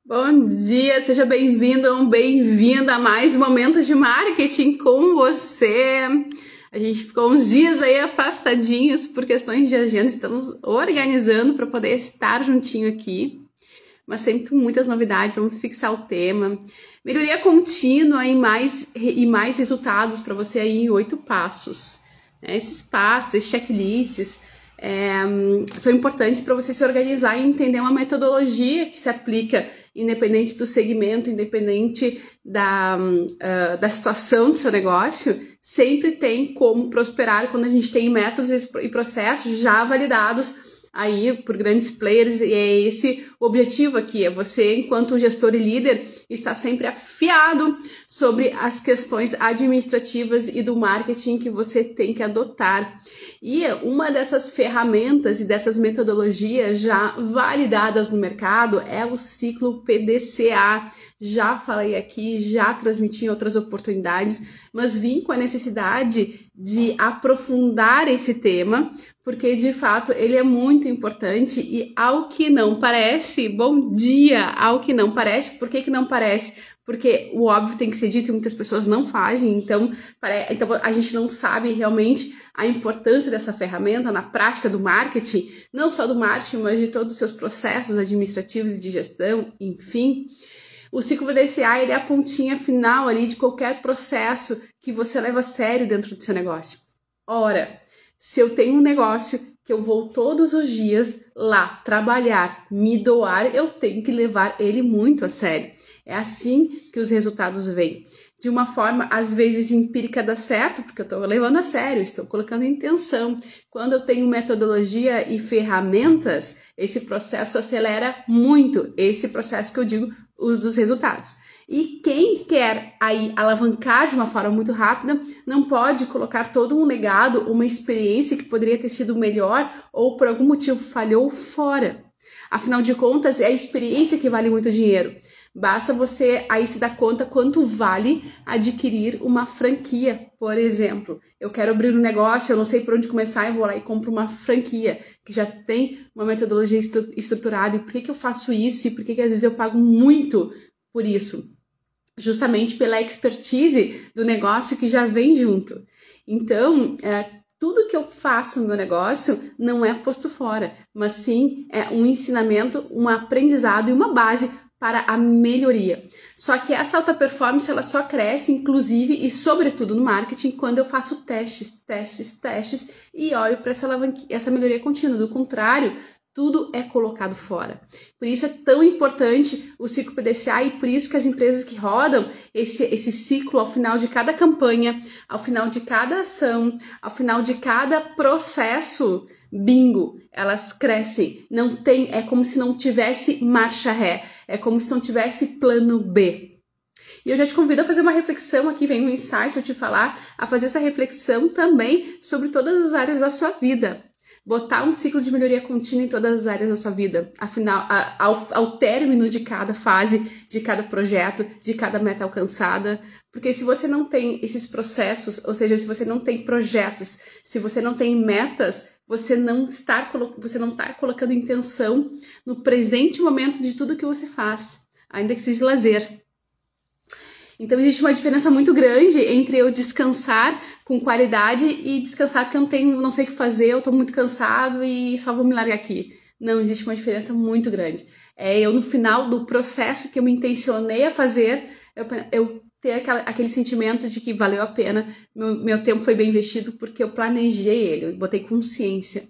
Bom dia, seja bem-vindo ou bem-vinda a mais Momentos de Marketing com você. A gente ficou uns dias aí afastadinhos por questões de agenda, estamos organizando para poder estar juntinho aqui, mas sempre com muitas novidades. Vamos fixar o tema. Melhoria contínua e mais resultados para você aí em 8 passos. Esses passos, esses checklists, são importantes para você se organizar e entender uma metodologia que se aplica independente do segmento, independente da situação do seu negócio. Sempre tem como prosperar quando a gente tem métodos e processos já validados aí por grandes players, e é esse o objetivo aqui, é você, enquanto gestor e líder, estar sempre afiado sobre as questões administrativas e do marketing que você tem que adotar. E uma dessas ferramentas e dessas metodologias já validadas no mercado é o ciclo PDCA. Já falei aqui, já transmiti em outras oportunidades, mas vim com a necessidade de aprofundar esse tema, porque de fato ele é muito importante e ao que não parece, bom dia, ao que não parece, por que não parece? Porque o óbvio tem que ser dito e muitas pessoas não fazem, então a gente não sabe realmente a importância dessa ferramenta na prática do marketing, não só do marketing, mas de todos os seus processos administrativos e de gestão, enfim. O ciclo PDCA, ele é a pontinha final ali de qualquer processo que você leva a sério dentro do seu negócio. Ora, se eu tenho um negócio que eu vou todos os dias lá trabalhar, me doar, eu tenho que levar ele muito a sério. É assim que os resultados vêm. De uma forma, às vezes, empírica dá certo, porque eu estou levando a sério, estou colocando intenção. Quando eu tenho metodologia e ferramentas, esse processo acelera muito. Esse processo que eu digo, os dos resultados. E quem quer aí alavancar de uma forma muito rápida, não pode colocar todo um legado, uma experiência que poderia ter sido melhor ou por algum motivo falhou fora. Afinal de contas, é a experiência que vale muito dinheiro. Basta você aí se dar conta quanto vale adquirir uma franquia, por exemplo. Eu quero abrir um negócio, eu não sei por onde começar, eu vou lá e compro uma franquia que já tem uma metodologia estruturada. E por que eu faço isso? E por que às vezes eu pago muito por isso? Justamente pela expertise do negócio que já vem junto. Então, tudo que eu faço no meu negócio não é posto fora, mas sim é um ensinamento, um aprendizado e uma base para a melhoria. Só que essa alta performance ela só cresce, inclusive e sobretudo no marketing, quando eu faço testes e olho para essa melhoria contínua. Do contrário, tudo é colocado fora. Por isso é tão importante o ciclo PDCA e por isso que as empresas que rodam esse ciclo ao final de cada campanha, ao final de cada ação, ao final de cada processo, bingo, elas crescem. Não tem, é como se não tivesse marcha ré, é como se não tivesse plano B. E eu já te convido a fazer uma reflexão, aqui vem um insight, eu te falar, a fazer essa reflexão também sobre todas as áreas da sua vida. Botar um ciclo de melhoria contínua em todas as áreas da sua vida, afinal, ao término de cada fase, de cada projeto, de cada meta alcançada, porque se você não tem esses processos, ou seja, se você não tem projetos, se você não tem metas, você não está colocando intenção no presente momento de tudo que você faz, ainda que seja lazer. Então existe uma diferença muito grande entre eu descansar com qualidade e descansar porque eu não sei o que fazer, eu tô muito cansado e só vou me largar aqui. Não, existe uma diferença muito grande. É eu no final do processo que eu me intencionei a fazer, eu ter aquele sentimento de que valeu a pena, meu tempo foi bem investido porque eu planejei ele, eu botei consciência.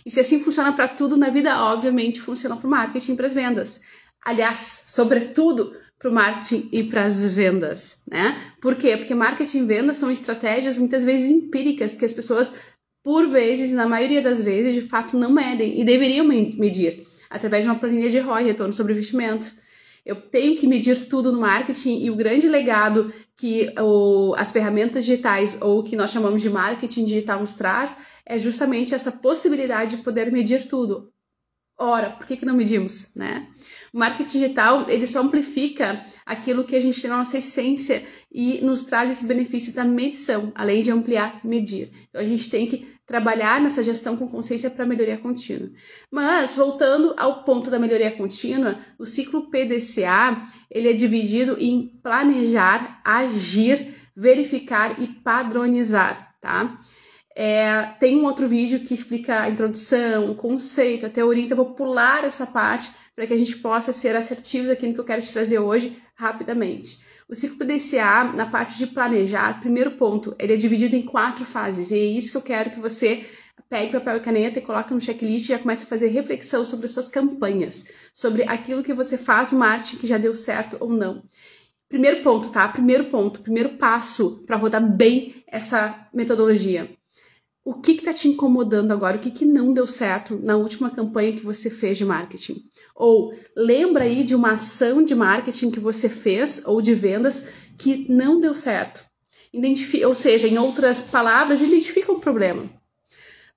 E se assim funciona para tudo na vida, obviamente funciona para o marketing e para as vendas. Aliás, sobretudo para o marketing e para as vendas, né? Por quê? Porque marketing e vendas são estratégias muitas vezes empíricas que as pessoas, por vezes, na maioria das vezes, de fato não medem e deveriam medir através de uma planilha de ROI, retorno sobre investimento. Eu tenho que medir tudo no marketing e o grande legado que as ferramentas digitais ou o que nós chamamos de marketing digital nos traz é justamente essa possibilidade de poder medir tudo. Ora, por que não medimos, né? O marketing digital, ele só amplifica aquilo que a gente tem na nossa essência e nos traz esse benefício da medição, além de ampliar, medir. Então, a gente tem que trabalhar nessa gestão com consciência para melhoria contínua. Mas, voltando ao ponto da melhoria contínua, o ciclo PDCA, ele é dividido em planejar, agir, verificar e padronizar, tá? Tem um outro vídeo que explica a introdução, o conceito, a teoria, então eu vou pular essa parte para que a gente possa ser assertivos aqui no que eu quero te trazer hoje rapidamente. O ciclo PDCA, na parte de planejar, primeiro ponto, ele é dividido em 4 fases, e é isso que eu quero que você pegue papel e caneta e coloque no checklist e já comece a fazer reflexão sobre as suas campanhas, sobre aquilo que você faz no marketing que já deu certo ou não. Primeiro ponto, tá? Primeiro passo para rodar bem essa metodologia. O que está te incomodando agora? O que não deu certo na última campanha que você fez de marketing? Ou lembra aí de uma ação de marketing que você fez ou de vendas que não deu certo. Ou seja, em outras palavras, identifica um problema.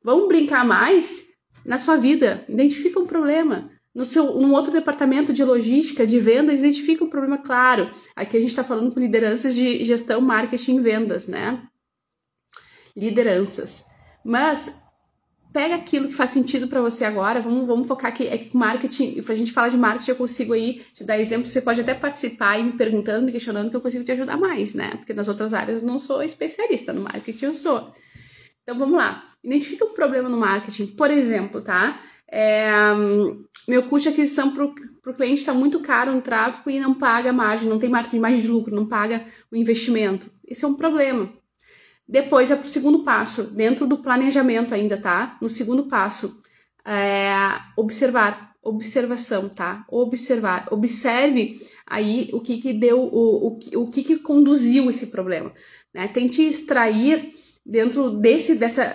Vamos brincar mais na sua vida. Identifica um problema. Num outro departamento de logística, de vendas, identifica um problema claro. Aqui a gente está falando com lideranças de gestão, marketing e vendas, né? Lideranças. Mas pega aquilo que faz sentido para você agora, vamos focar aqui, com marketing. A gente fala de marketing, eu consigo aí te dar exemplos, você pode até participar e me perguntando, me questionando, que eu consigo te ajudar mais, né? Porque nas outras áreas eu não sou especialista, no marketing eu sou. Então vamos lá, identifica um problema no marketing, por exemplo, tá? Meu custo de aquisição para o cliente está muito caro no tráfego e não paga a margem, não tem margem de lucro, não paga o investimento. Esse é um problema. Depois é para o segundo passo, dentro do planejamento ainda, tá? No segundo passo, observação, tá? Observe aí o que deu, o que conduziu esse problema, né? Tente extrair dentro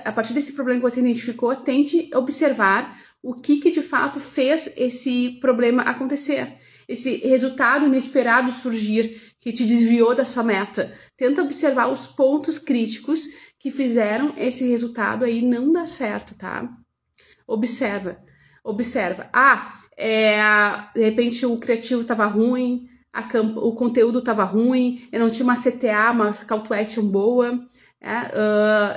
a partir desse problema que você identificou, tente observar o que de fato fez esse problema acontecer, esse resultado inesperado surgir, que te desviou da sua meta. Tenta observar os pontos críticos que fizeram esse resultado aí não dar certo, tá? Observa. De repente o criativo estava ruim, o conteúdo estava ruim, eu não tinha uma CTA, uma call to action boa,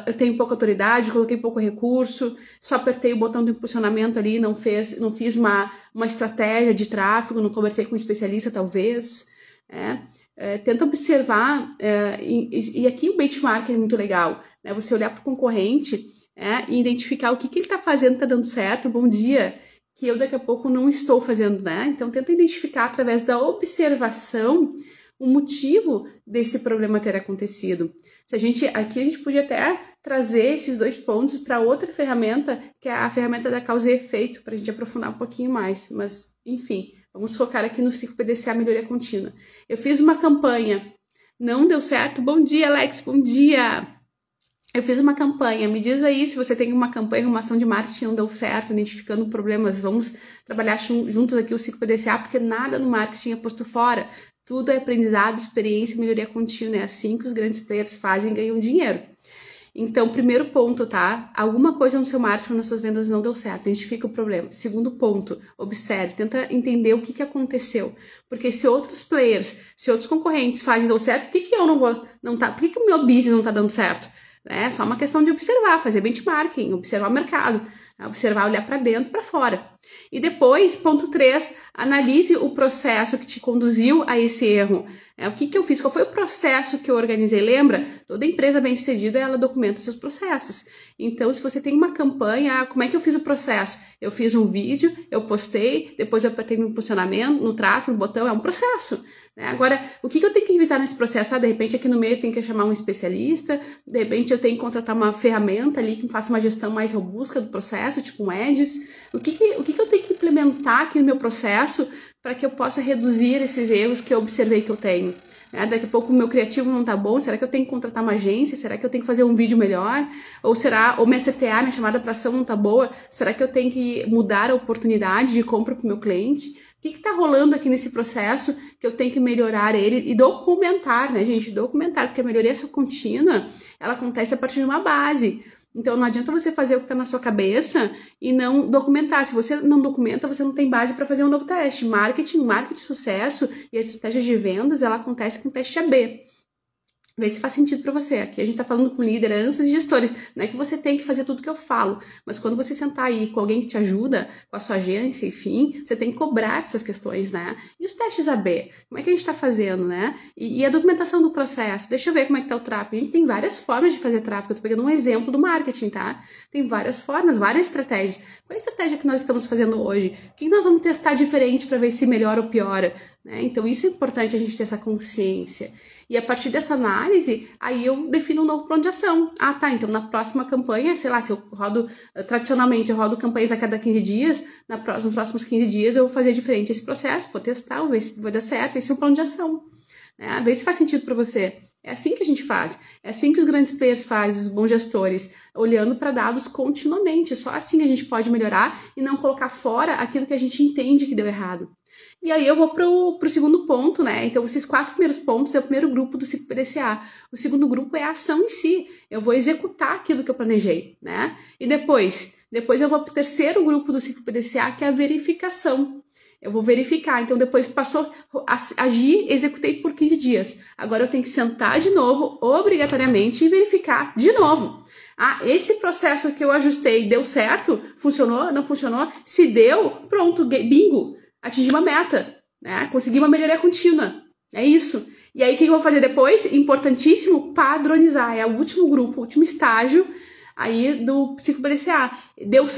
eu tenho pouca autoridade, coloquei pouco recurso, só apertei o botão do impulsionamento ali, não fiz uma estratégia de tráfego, não conversei com um especialista talvez, tenta observar, e aqui o benchmark é muito legal, né? Você olhar para o concorrente e identificar o que ele está fazendo, está dando certo, bom dia, que eu daqui a pouco não estou fazendo, né? Então tenta identificar através da observação o motivo desse problema ter acontecido. Aqui a gente podia até trazer esses 2 pontos para outra ferramenta, que é a ferramenta da causa e efeito, para a gente aprofundar um pouquinho mais, mas enfim. Vamos focar aqui no ciclo PDCA, melhoria contínua. Eu fiz uma campanha, não deu certo. Bom dia, Alex, bom dia. Eu fiz uma campanha, me diz aí se você tem uma campanha, uma ação de marketing não deu certo, identificando problemas. Vamos trabalhar juntos aqui o ciclo PDCA, porque nada no marketing é posto fora. Tudo é aprendizado, experiência e melhoria contínua. É assim que os grandes players fazem e ganham dinheiro. Então, primeiro ponto, tá? Alguma coisa no seu marketing ou nas suas vendas não deu certo, identifica o problema. Segundo ponto, observe, tenta entender o que aconteceu. Porque se outros players, se outros concorrentes fazem deu certo, por que eu não vou, por que o meu business não tá dando certo? É só uma questão de observar, fazer benchmarking, observar o mercado, observar, olhar para dentro, para fora. E depois, ponto 3, analise o processo que te conduziu a esse erro. O que eu fiz? Qual foi o processo que eu organizei? Lembra? Toda empresa bem-sucedida, ela documenta seus processos. Então, se você tem uma campanha, como é que eu fiz o processo? Eu fiz um vídeo, eu postei, depois eu apertei no impulsionamento, no tráfego, no botão, é um processo. Agora, o que eu tenho que revisar nesse processo? De repente, aqui no meio eu tenho que chamar um especialista, de repente eu tenho que contratar uma ferramenta ali que faça uma gestão mais robusta do processo, tipo um Ads. O que eu tenho que implementar aqui no meu processo para que eu possa reduzir esses erros que eu observei que eu tenho? Daqui a pouco o meu criativo não tá bom, será que eu tenho que contratar uma agência? Será que eu tenho que fazer um vídeo melhor? Ou minha CTA, minha chamada para ação não tá boa? Será que eu tenho que mudar a oportunidade de compra para o meu cliente? O que está rolando aqui nesse processo que eu tenho que melhorar ele e documentar, né, gente? Documentar, porque a melhoria contínua, ela acontece a partir de uma base. Então não adianta você fazer o que está na sua cabeça e não documentar. Se você não documenta, você não tem base para fazer um novo teste. Marketing de sucesso e a estratégia de vendas, ela acontece com o teste AB. Vê se faz sentido para você. Aqui a gente tá falando com lideranças e gestores. Não é que você tem que fazer tudo que eu falo, mas quando você sentar aí com alguém que te ajuda, com a sua agência, enfim, você tem que cobrar essas questões, né? E os testes AB? Como é que a gente tá fazendo, né? E a documentação do processo? Deixa eu ver como é que tá o tráfego. A gente tem várias formas de fazer tráfego. Eu tô pegando um exemplo do marketing, tá? Tem várias formas, várias estratégias. Qual é a estratégia que nós estamos fazendo hoje? O que nós vamos testar diferente para ver se melhora ou piora? Né? Então isso é importante a gente ter essa consciência. E a partir dessa análise, aí eu defino um novo plano de ação. Ah, tá, então na próxima campanha, sei lá, se eu rodo, tradicionalmente eu rodo campanhas a cada 15 dias, nos próximos 15 dias eu vou fazer diferente esse processo, vou testar, vou ver se vai dar certo, esse é um plano de ação. Né? Ver se faz sentido para você. É assim que a gente faz, é assim que os grandes players fazem, os bons gestores, olhando para dados continuamente. Só assim a gente pode melhorar e não colocar fora aquilo que a gente entende que deu errado. E aí eu vou pro segundo ponto, né? Então, esses 4 primeiros pontos é o primeiro grupo do ciclo PDCA. O segundo grupo é a ação em si. Eu vou executar aquilo que eu planejei, né? E depois eu vou pro terceiro grupo do ciclo PDCA, que é a verificação. Eu vou verificar. Então, depois passou, agi, executei por 15 dias. Agora eu tenho que sentar de novo, obrigatoriamente, e verificar de novo. Ah, esse processo que eu ajustei deu certo? Funcionou? Não funcionou? Se deu, pronto, bingo! Atingir uma meta, né? Conseguir uma melhoria contínua. É isso. E aí, o que eu vou fazer depois? Importantíssimo, padronizar. É o último grupo, o último estágio aí do ciclo PDCA.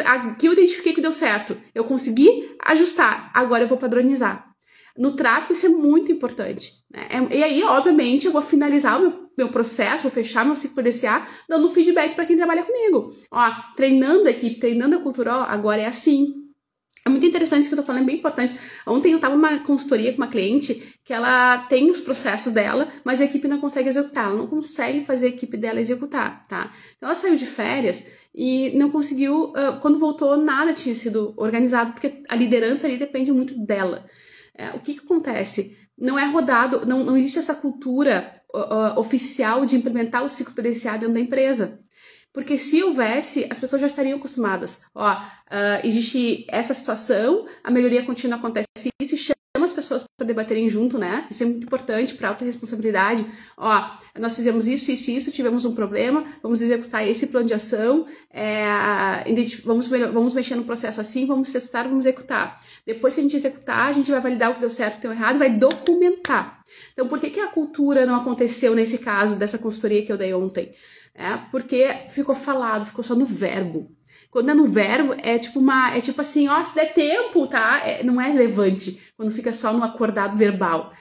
Aqui eu identifiquei que deu certo. Eu consegui ajustar. Agora eu vou padronizar. No tráfego, isso é muito importante. Né? E aí, obviamente, eu vou finalizar o meu processo, vou fechar meu ciclo PDCA, dando feedback para quem trabalha comigo. Ó, treinando a equipe, treinando a cultura, ó, agora é assim. É muito interessante isso que eu tô falando, é bem importante. Ontem eu tava numa consultoria com uma cliente que ela tem os processos dela, mas a equipe não consegue executar, ela não consegue fazer a equipe dela executar, tá? Então ela saiu de férias e não conseguiu, quando voltou nada tinha sido organizado, porque a liderança ali depende muito dela. O que acontece? Não é rodado, não existe essa cultura oficial de implementar o ciclo PDCA dentro da empresa. Porque se houvesse, as pessoas já estariam acostumadas. Ó, existe essa situação, a melhoria contínua acontece isso, e chama as pessoas para debaterem junto, né? Isso é muito importante para a autorresponsabilidade. Ó, nós fizemos isso, tivemos um problema, vamos executar esse plano de ação, vamos mexer no processo assim, vamos testar, vamos executar. Depois que a gente executar, a gente vai validar o que deu certo, o que deu errado, vai documentar. Então, por que a cultura não aconteceu nesse caso dessa consultoria que eu dei ontem? Porque ficou falado, ficou só no verbo. Quando é no verbo, é tipo assim, ó, se der tempo, tá? Não é relevante quando fica só no acordado verbal.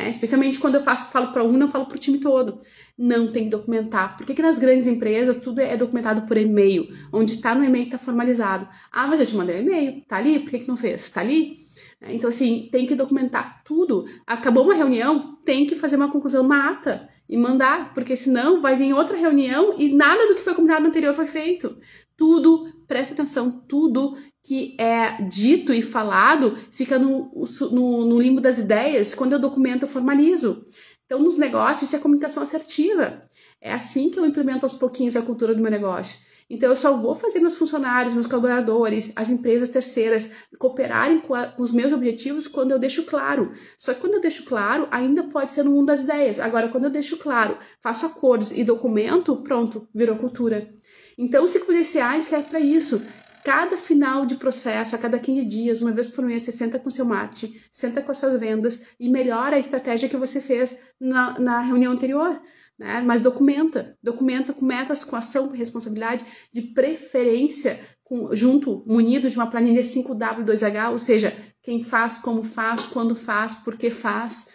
Especialmente quando eu falo para um, não falo para o time todo. Não tem que documentar. Por que nas grandes empresas tudo é documentado por e-mail? Onde tá no e-mail tá formalizado. Ah, mas eu te mandei um e-mail, tá ali? Por que não fez? Tá ali? Então, assim, tem que documentar tudo. Acabou uma reunião, tem que fazer uma conclusão, uma ata e mandar, porque senão vai vir outra reunião e nada do que foi combinado anterior foi feito. Tudo, presta atenção, tudo que é dito e falado fica no limbo das ideias. Quando eu documento, eu formalizo. Então, nos negócios, isso é comunicação assertiva. É assim que eu implemento aos pouquinhos a cultura do meu negócio. Então, eu só vou fazer meus funcionários, meus colaboradores, as empresas terceiras cooperarem com os meus objetivos quando eu deixo claro. Só que quando eu deixo claro, ainda pode ser no mundo das ideias. Agora, quando eu deixo claro, faço acordos e documento, pronto, virou cultura. Então, o ciclo PDCA serve para isso. Cada final de processo, a cada 15 dias, uma vez por mês, você senta com o seu marketing, senta com as suas vendas e melhora a estratégia que você fez na reunião anterior. Né? Mas documenta com metas, com ação, com responsabilidade, de preferência, munido de uma planilha 5W2H, ou seja, quem faz, como faz, quando faz, por que faz.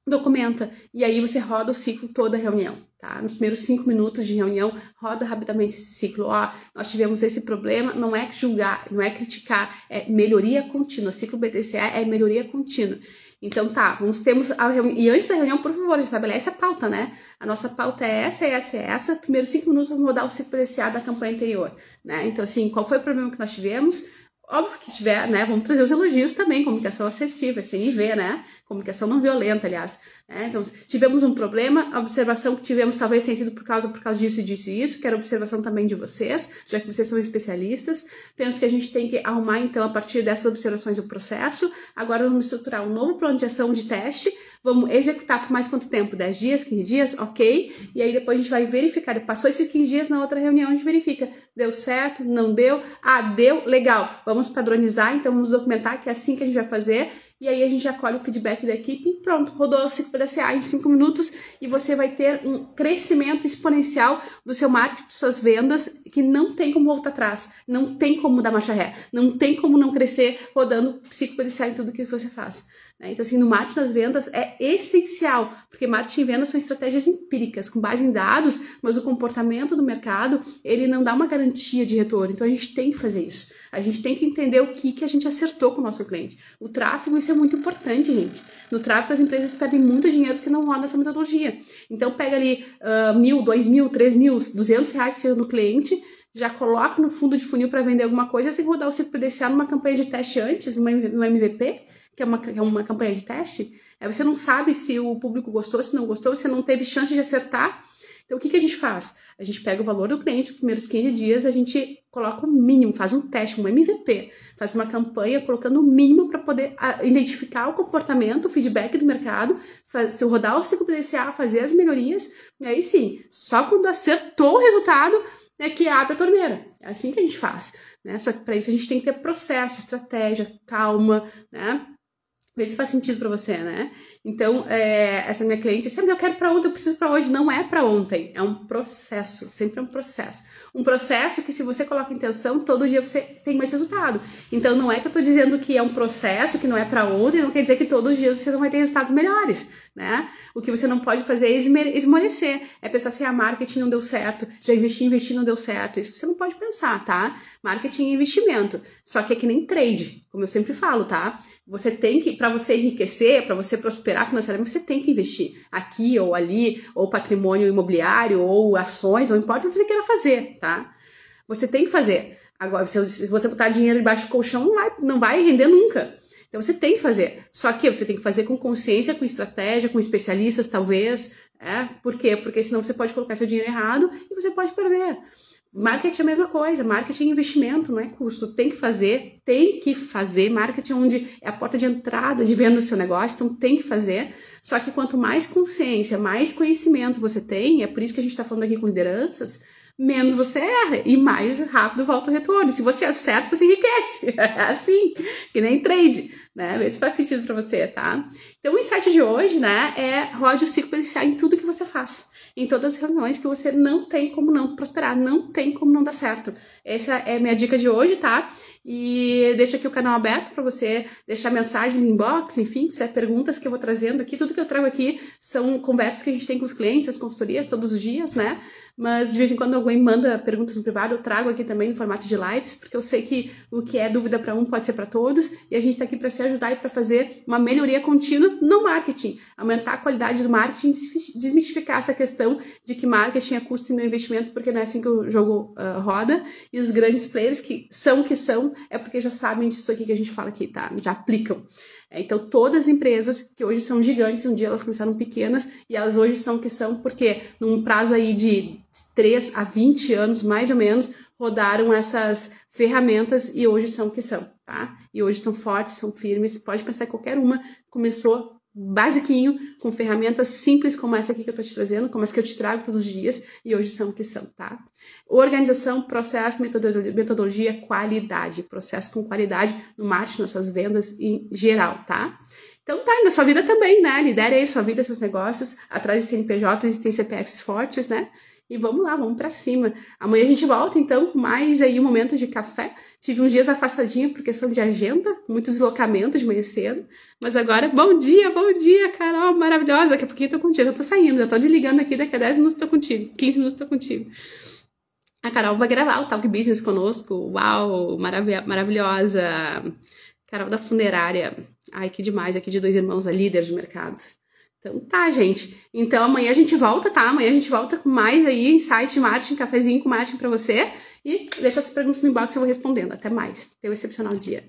Documenta, e aí você roda o ciclo toda a reunião, tá? Nos primeiros 5 minutos de reunião, roda rapidamente esse ciclo. Ó, nós tivemos esse problema, não é julgar, não é criticar, é melhoria contínua. O ciclo PDCA é melhoria contínua. Então tá, temos a reunião, e antes da reunião, por favor, estabelece a pauta, né? A nossa pauta é essa. Primeiros 5 minutos vamos rodar o ciclo PDCA da campanha anterior, né? Então assim, qual foi o problema que nós tivemos? Óbvio que estiver, né? Vamos trazer os elogios também, comunicação assertiva, CNV, né? Comunicação não violenta, aliás. Né? Então, se tivemos um problema, a observação que tivemos talvez tenha sido por causa disso e disso e isso, que era observação também de vocês, já que vocês são especialistas. Penso que a gente tem que arrumar, então, a partir dessas observações o processo. Agora vamos estruturar um novo plano de ação de teste. Vamos executar por mais quanto tempo? 10 dias, 15 dias? Ok. E aí depois a gente vai verificar. Passou esses 15 dias, na outra reunião a gente verifica. Deu certo? Não deu? Ah, deu? Legal. Vamos padronizar, então vamos documentar que é assim que a gente vai fazer. E aí a gente já colhe o feedback da equipe e pronto, rodou o ciclo PDCA em 5 minutos e você vai ter um crescimento exponencial do seu marketing, de suas vendas, que não tem como voltar atrás, não tem como dar marcha ré, não tem como não crescer rodando ciclo PDCA em tudo que você faz. Então, assim, no marketing das vendas é essencial, porque marketing e vendas são estratégias empíricas, com base em dados, mas o comportamento do mercado, ele não dá uma garantia de retorno. Então, a gente tem que fazer isso. A gente tem que entender o que a gente acertou com o nosso cliente. O tráfego, isso é muito importante, gente. No tráfego, as empresas perdem muito dinheiro porque não roda essa metodologia. Então, pega ali 1.000, 2.000, 3.000, 200 reais que chega no cliente, já coloca no fundo de funil para vender alguma coisa, sem rodar o ciclo PDCA numa campanha de teste antes, no MVP, que é uma campanha de teste. Aí você não sabe se o público gostou, se não gostou, você não teve chance de acertar. Então, o que a gente faz? A gente pega o valor do cliente, os primeiros 15 dias, a gente coloca o mínimo, faz um teste, um MVP, faz uma campanha colocando o mínimo para poder identificar o comportamento, o feedback do mercado, rodar o ciclo PDCA, fazer as melhorias, e aí sim, só quando acertou o resultado é que abre a torneira. É assim que a gente faz, né? Só que para isso a gente tem que ter processo, estratégia, calma, né? Vê se faz sentido para você, né? Então, essa minha cliente, sempre eu quero para ontem, eu preciso para hoje. Não é para ontem, é um processo, sempre é um processo. Um processo que se você coloca intenção, todo dia você tem mais resultado. Então, não é que eu tô dizendo que é um processo que não é para ontem, não quer dizer que todos os dias você não vai ter resultados melhores, né? O que você não pode fazer é esmorecer, é pensar assim, marketing não deu certo, já investi, não deu certo. Isso você não pode pensar, tá? Marketing é investimento, só que é que nem trade, como eu sempre falo, tá? Você tem que, para você enriquecer, para você prosperar financeiramente, você tem que investir aqui ou ali, ou patrimônio imobiliário, ou ações, não importa o que você queira fazer, tá? Você tem que fazer. Agora, se você botar dinheiro debaixo do colchão, não vai render nunca. Então, você tem que fazer. Só que você tem que fazer com consciência, com estratégia, com especialistas, talvez. Por quê? Porque senão você pode colocar seu dinheiro errado e você pode perder. Marketing é a mesma coisa, marketing é investimento, não é custo, tem que fazer, marketing onde é a porta de entrada de venda do seu negócio, então tem que fazer, só que quanto mais consciência, mais conhecimento você tem, é por isso que a gente está falando aqui com lideranças, menos você erra e mais rápido volta o retorno. Se você acerta, você enriquece. É assim, que nem trade, né? Vê se faz sentido para você, tá? Então, o insight de hoje, né, rode o ciclo PDCA em tudo que você faz. Em todas as reuniões que você não tem como não prosperar, não tem como não dar certo. Essa é a minha dica de hoje, tá? E deixo aqui o canal aberto para você deixar mensagens em inbox, enfim, perguntas que eu vou trazendo aqui. Tudo que eu trago aqui são conversas que a gente tem com os clientes, as consultorias, todos os dias, né? Mas de vez em quando alguém manda perguntas no privado, eu trago aqui também no formato de lives, porque eu sei que o que é dúvida para um pode ser para todos, e a gente está aqui para se ajudar e para fazer uma melhoria contínua no marketing, aumentar a qualidade do marketing, desmistificar essa questão de que marketing é custo e não investimento, porque não é assim que o jogo roda, e os grandes players que são, é porque já sabem disso aqui que a gente fala aqui, tá? Já aplicam. Então, todas as empresas que hoje são gigantes, um dia elas começaram pequenas e elas hoje são o que são, porque num prazo aí de 3 a 20 anos, mais ou menos, rodaram essas ferramentas e hoje são o que são, tá? E hoje são fortes, são firmes, pode pensar que qualquer uma começou basiquinho, com ferramentas simples como essa aqui que eu tô te trazendo, como essa que eu te trago todos os dias, e hoje são o que são, tá? Organização, processo, metodologia, qualidade. Processo com qualidade no marketing, nas suas vendas em geral, tá? Então tá, na sua vida também, né? Lidere aí sua vida, seus negócios, atrás de CNPJs e tem CPFs fortes, né? E vamos lá, vamos pra cima. Amanhã a gente volta, então, com mais aí um momento de café. Tive uns dias afastadinho por questão de agenda, muitos deslocamentos de manhã cedo. Mas agora, bom dia, Carol, maravilhosa. Daqui a pouquinho eu tô contigo, já tô saindo, já tô desligando aqui, daqui a 10 minutos tô contigo, 15 minutos tô contigo. A Carol vai gravar o Talk Business conosco, uau, maravilhosa. Carol da Funerária, ai, que demais, aqui de Dois Irmãos, a líder de mercado. Então tá, gente. Então amanhã a gente volta, tá? Amanhã a gente volta com mais aí insights de marketing, cafezinho com marketing pra você. E deixa as perguntas no inbox que eu vou respondendo. Até mais. Tenha um excepcional dia.